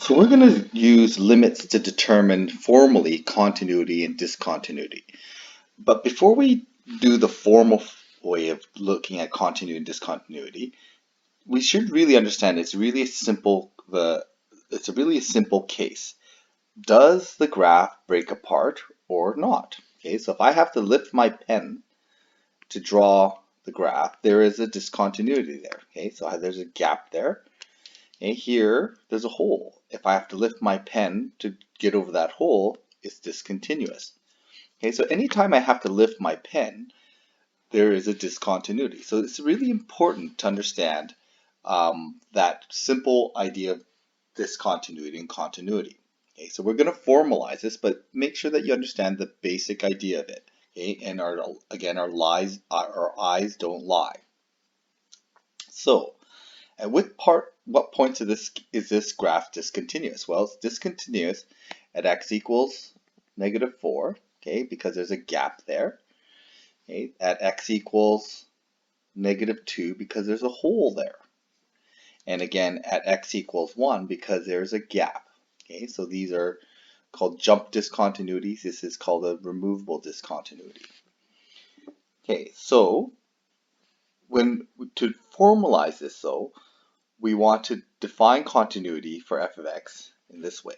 So we're going to use limits to determine formally continuity and discontinuity. But before we do the formal way of looking at continuity and discontinuity, we should really understand it's really a simple case. Does the graph break apart or not? Okay, so if I have to lift my pen to draw the graph, there is a discontinuity there. Okay, so there's a gap there. Okay, here there's a hole. If I have to lift my pen to get over that hole, it's discontinuous. Okay, so anytime I have to lift my pen, there is a discontinuity. So it's really important to understand that simple idea of discontinuity and continuity. Okay, so we're going to formalize this, but make sure that you understand the basic idea of it. Okay, and our eyes don't lie. So, at what points of this is this graph discontinuous? Well, it's discontinuous at x equals -4, okay, because there's a gap there. Okay, at x equals -2 because there's a hole there. And again at x equals 1 because there's a gap. Okay, so these are called jump discontinuities. This is called a removable discontinuity. Okay, so to formalize this though, we want to define continuity for f of x in this way.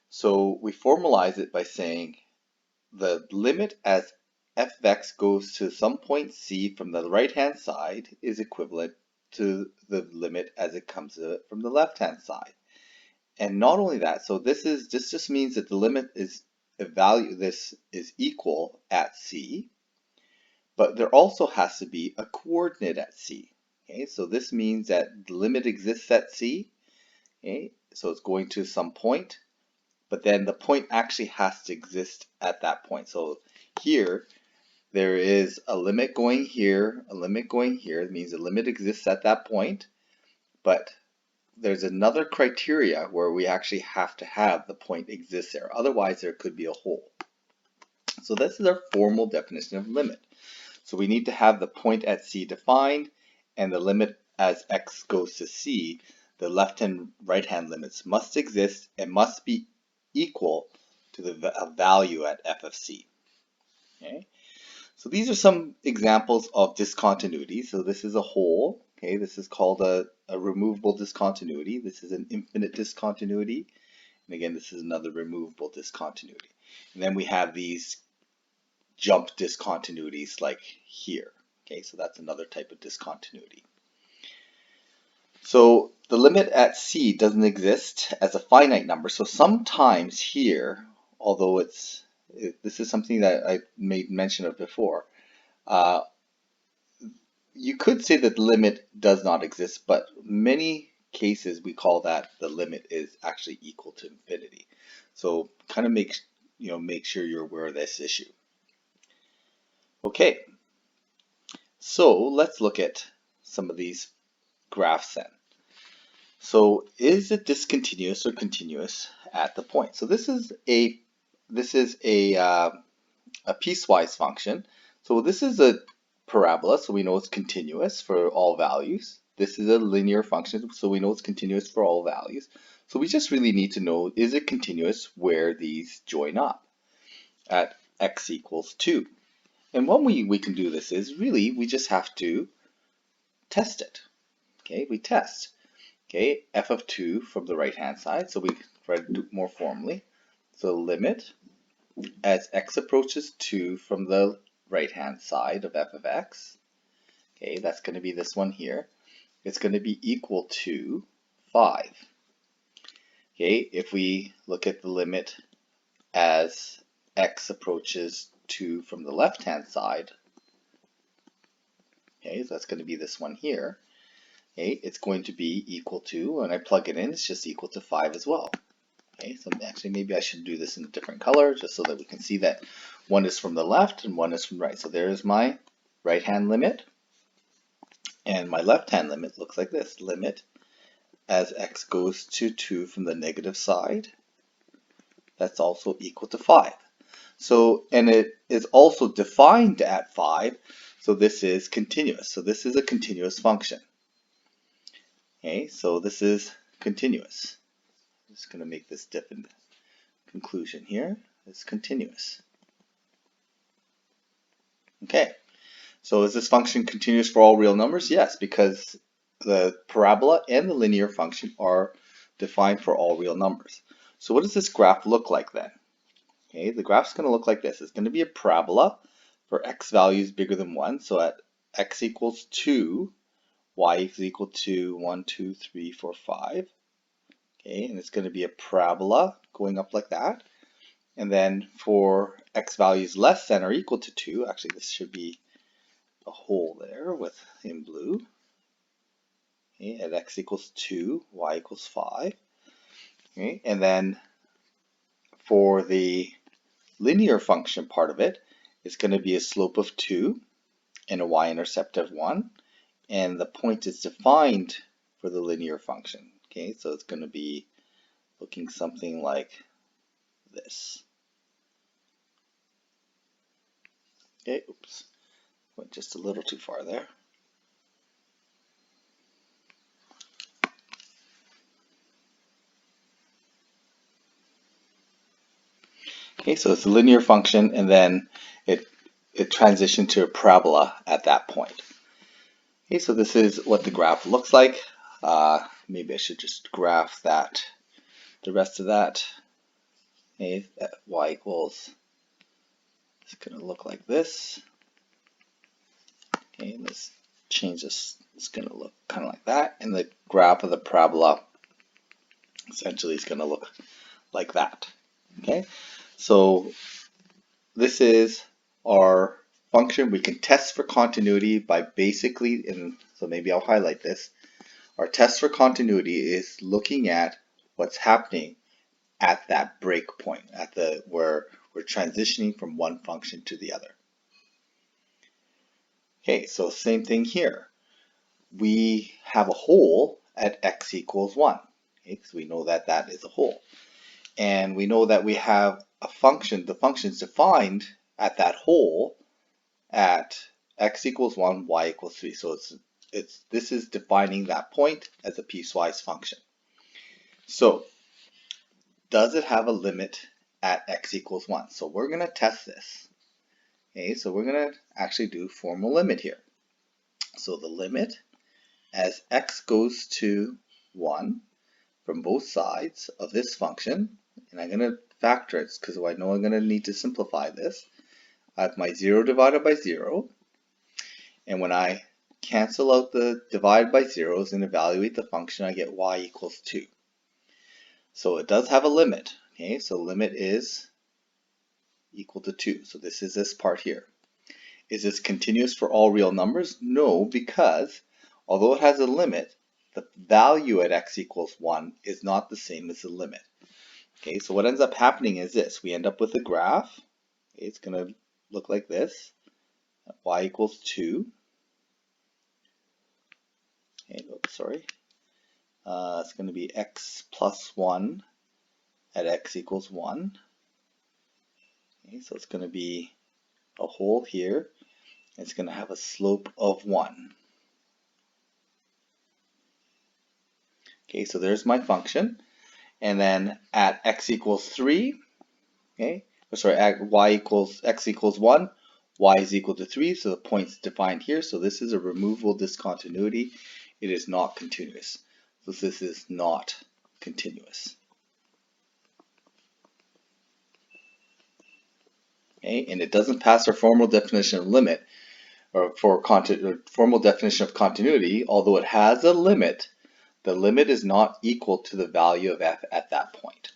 So we formalize it by saying the limit as f of x goes to some point c from the right hand side is equivalent to the limit as it comes from the left hand side. And not only that, so this just means that the limit is a value, this is equal at c, but there also has to be a coordinate at c. Okay, so this means that the limit exists at c. Okay, so it's going to some point, but then the point actually has to exist at that point. So here there is a limit going here, a limit going here. It means the limit exists at that point, but there's another criteria where we actually have to have the point exist there. Otherwise, there could be a hole. So this is our formal definition of limit. So we need to have the point at c defined, and the limit as x goes to c, the left and right hand limits must exist and must be equal to the value at f of c. Okay? So these are some examples of discontinuity. So this is a hole. Okay, this is called a removable discontinuity. This is an infinite discontinuity. And again, this is another removable discontinuity. And then we have these jump discontinuities like here. Okay, so that's another type of discontinuity. So the limit at c doesn't exist as a finite number. So sometimes here, although this is something that I made mention of before, you could say that the limit does not exist, but many cases we call that the limit is actually equal to infinity. So kind of make sure you're aware of this issue. Okay, so let's look at some of these graphs then. So is it discontinuous or continuous at the point? So this is a piecewise function. So this is a parabola, so we know it's continuous for all values. This is a linear function, so we know it's continuous for all values. So we just really need to know, is it continuous where these join up at x equals 2? And one way we can do this is really we just have to test it. Okay, we test. Okay, f of 2 from the right hand side, so we try to do it more formally. So limit as x approaches 2 from the right hand side of f of x, okay, that's going to be this one here, it's going to be equal to 5. Okay, if we look at the limit as x approaches 2 from the left hand side, okay, so that's going to be this one here, okay, it's going to be equal to, when I plug it in, it's just equal to 5 as well. Okay, so actually maybe I should do this in a different color just so that we can see that one is from the left and one is from the right. So there's my right hand limit, and my left hand limit looks like this. Limit as x goes to 2 from the negative side, that's also equal to 5. So, and it is also defined at 5, so this is continuous. So this is a continuous function. Okay, so this is continuous. just going to make this different conclusion here. It's continuous. Okay, so is this function continuous for all real numbers? Yes, because the parabola and the linear function are defined for all real numbers. So what does this graph look like then? Okay, the graph's going to look like this. It's going to be a parabola for x values bigger than 1. So at x equals 2, y is equal to 1, 2, 3, 4, 5. Okay, and it's going to be a parabola going up like that. And then for x values less than or equal to 2, actually this should be a hole there with in blue. Okay, at x equals 2, y equals 5. Okay, and then for the linear function part of it, it's going to be a slope of 2 and a y-intercept of 1. And the point is defined for the linear function. Okay, so it's going to be looking something like this. Okay, oops, went just a little too far there. Okay, so it's a linear function, and then it transitioned to a parabola at that point. Okay, so this is what the graph looks like. Maybe I should just graph that, the rest of that. Okay, that y equals, it's going to look like this. Okay, and this change this, it's going to look kind of like that, and the graph of the parabola essentially is going to look like that. Okay, so this is our function. We can test for continuity by basically, and so maybe I'll highlight this. Our test for continuity is looking at what's happening at that break point, at the where we're transitioning from one function to the other. Okay, so same thing here. We have a hole at x equals 1. Okay, so we know that that is a hole. And we know that we have a function, the function is defined at that hole at x equals 1, y equals 3. So this is defining that point as a piecewise function. So does it have a limit at x equals 1? So we're going to test this. Okay, so we're going to actually do formal limit here. So the limit as x goes to 1 from both sides of this function, and I'm going to factor it because I know I'm going to need to simplify this. I have my 0 divided by 0, and when I cancel out the divide by zeros and evaluate the function, I get y equals 2. So it does have a limit. Okay, so limit is equal to 2. So this is this part here. Is this continuous for all real numbers? No, because although it has a limit, the value at x equals 1 is not the same as the limit. Okay, so what ends up happening is this. We end up with a graph. Okay, it's going to look like this. Y equals 2. Okay, oops, sorry. It's going to be x plus 1 at x equals 1. Okay, so it's going to be a hole here. It's going to have a slope of 1. Okay, so there's my function. And then at x equals 3, okay, at x equals 1, y is equal to 3, so the point's defined here. So this is a removable discontinuity. It is not continuous. So this is not continuous. Okay, and it doesn't pass our formal definition of limit, or formal definition of continuity, although it has a limit. The limit is not equal to the value of f at that point.